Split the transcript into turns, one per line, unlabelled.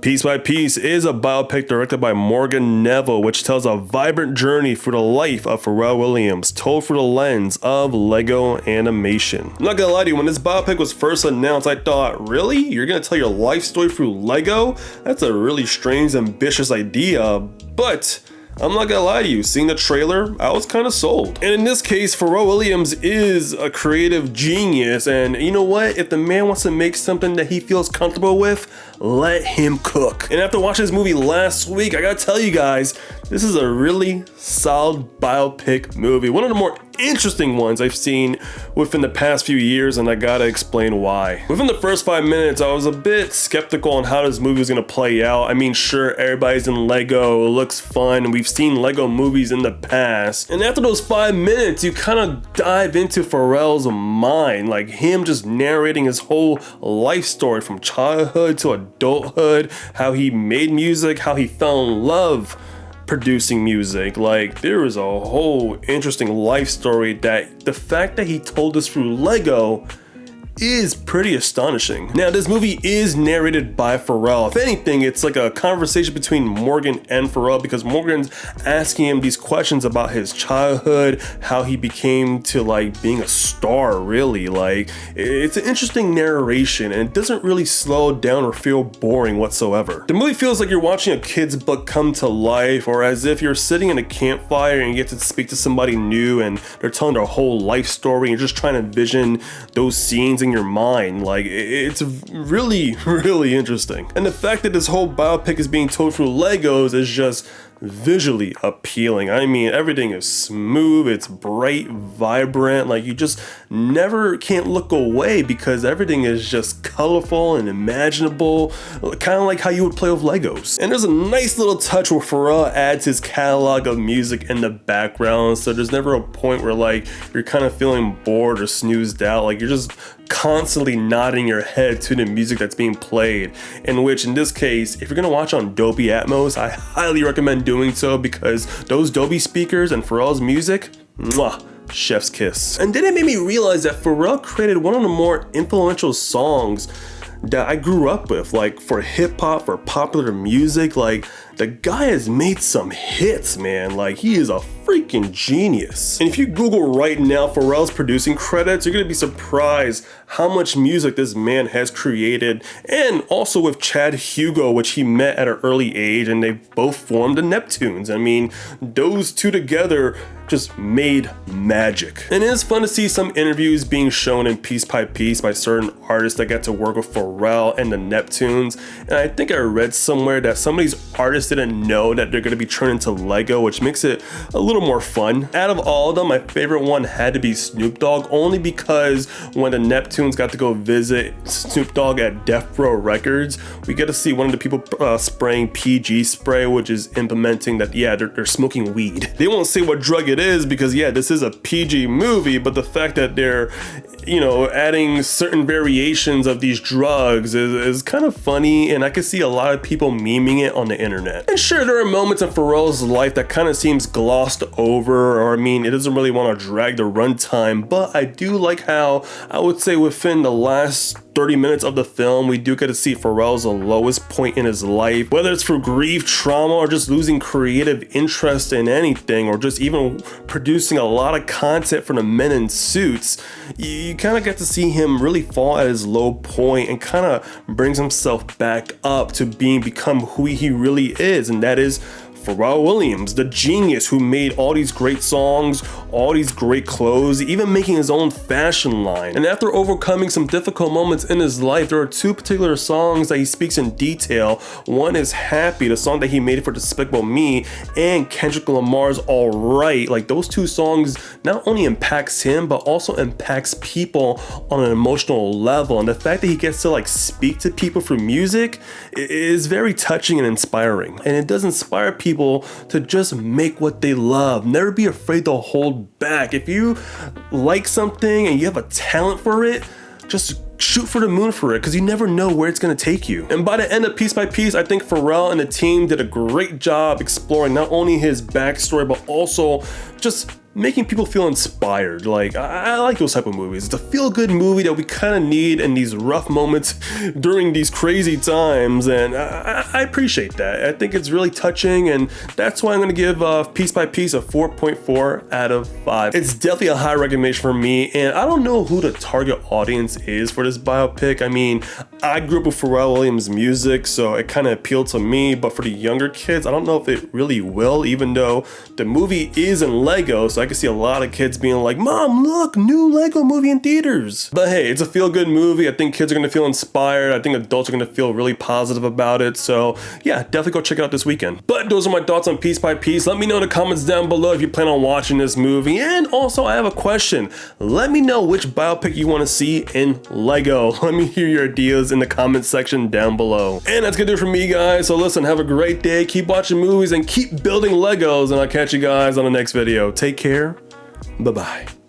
Piece by Piece is a biopic directed by Morgan Neville, which tells a vibrant journey through the life of Pharrell Williams, told through the lens of Lego animation. I'm not gonna lie to you, when this biopic was first announced, I thought, really? You're gonna tell your life story through Lego? That's a really strange, ambitious idea, but I'm not gonna lie to you, seeing the trailer, I was kind of sold. And in this case, Pharrell Williams is a creative genius, and you know what? If the man wants to make something that he feels comfortable with, let him cook. And after watching this movie last week, I gotta tell you guys, this is a really solid biopic movie. One of the more interesting ones I've seen within the past few years, and I gotta explain why. Within the first 5 minutes, I was a bit skeptical on how this movie was gonna play out. I mean, sure, everybody's in Lego, it looks fun, and we've seen Lego movies in the past. And after those 5 minutes, you kind of dive into Pharrell's mind, like him just narrating his whole life story from childhood to adulthood, how he made music, how he fell in love producing music. Like, there is a whole interesting life story that the fact that he told us through Lego is pretty astonishing. Now, this movie is narrated by Pharrell. If anything, it's like a conversation between Morgan and Pharrell, because Morgan's asking him these questions about his childhood, how he became to like being a star, really. Like, it's an interesting narration, and it doesn't really slow down or feel boring whatsoever. The movie feels like you're watching a kid's book come to life, or as if you're sitting in a campfire and you get to speak to somebody new and they're telling their whole life story, and you're just trying to envision those scenes in your mind. Like, it's really, really interesting. And the fact that this whole biopic is being told through Legos is just visually appealing. I mean, everything is smooth, it's bright, vibrant, like you just never can't look away because everything is just colorful and imaginable, kind of like how you would play with Legos. And there's a nice little touch where Pharrell adds his catalog of music in the background, so there's never a point where like you're kind of feeling bored or snoozed out. Like, you're just constantly nodding your head to the music that's being played, in which in this case, if you're gonna watch on Dolby Atmos, I highly recommend doing so, because those Dolby speakers and Pharrell's music, mwah, chef's kiss. And then it made me realize that Pharrell created one of the more influential songs that I grew up with, like for hip hop, for popular music. Like, the guy has made some hits, man. Like, he is a freaking genius. And if you Google right now Pharrell's producing credits, you're gonna be surprised how much music this man has created. And also with Chad Hugo, which he met at an early age, and they both formed the Neptunes. I mean, those two together just made magic. And it is fun to see some interviews being shown in Piece by Piece by certain artists that got to work with Pharrell and the Neptunes. And I think I read somewhere that some of these artists didn't know that they're going to be turned into Lego, which makes it a little more fun. Out of all of them, my favorite one had to be Snoop Dogg, only because when the Neptunes got to go visit Snoop Dogg at Death Row Records, we get to see one of the people spraying PG spray, which is implementing that, yeah, they're smoking weed. They won't say what drug it is, because yeah, this is a PG movie, but the fact that they're, you know, adding certain variations of these drugs is kind of funny, and I can see a lot of people memeing it on the internet. And sure, there are moments in Pharrell's life that kind of seems glossed over, or I mean, it doesn't really want to drag the runtime, but I do like how, I would say within the last 30 minutes of the film, we do get to see Pharrell's lowest point in his life, whether it's through grief, trauma, or just losing creative interest in anything, or just even producing a lot of content for the men in suits. You kind of get to see him really fall at his low point and kind of brings himself back up to become who he really is, and that is Pharrell Williams, the genius who made all these great songs, all these great clothes, even making his own fashion line. And after overcoming some difficult moments in his life, there are two particular songs that he speaks in detail. One is Happy, the song that he made for Despicable Me, and Kendrick Lamar's Alright. Like, those two songs not only impacts him, but also impacts people on an emotional level. And the fact that he gets to like speak to people through music is very touching and inspiring. And it does inspire people to just make what they love. Never be afraid to hold back. If you like something and you have a talent for it, just shoot for the moon for it, because you never know where it's going to take you. And by the end of Piece by Piece, I think Pharrell and the team did a great job exploring not only his backstory, but also just making people feel inspired. Like, I like those type of movies. It's a feel-good movie that we kind of need in these rough moments during these crazy times, and I appreciate that. I think it's really touching, and that's why I'm going to give Piece by Piece a 4.4 out of 5. It's definitely a high recommendation for me, and I don't know who the target audience is for this biopic. I mean, I grew up with Pharrell Williams music, so it kind of appealed to me, but for the younger kids, I don't know if it really will, even though the movie is in Lego, so I can see a lot of kids being like, Mom, look, new Lego movie in theaters. But hey, it's a feel-good movie. I think kids are going to feel inspired. I think adults are going to feel really positive about it. So yeah, definitely go check it out this weekend. But those are my thoughts on Piece by Piece. Let me know in the comments down below if you plan on watching this movie. And also, I have a question. Let me know which biopic you want to see in Lego. Let me hear your ideas in the comment section down below. And that's gonna do it for me, guys. So listen, have a great day. Keep watching movies and keep building Legos. And I'll catch you guys on the next video. Take care. Bye-bye.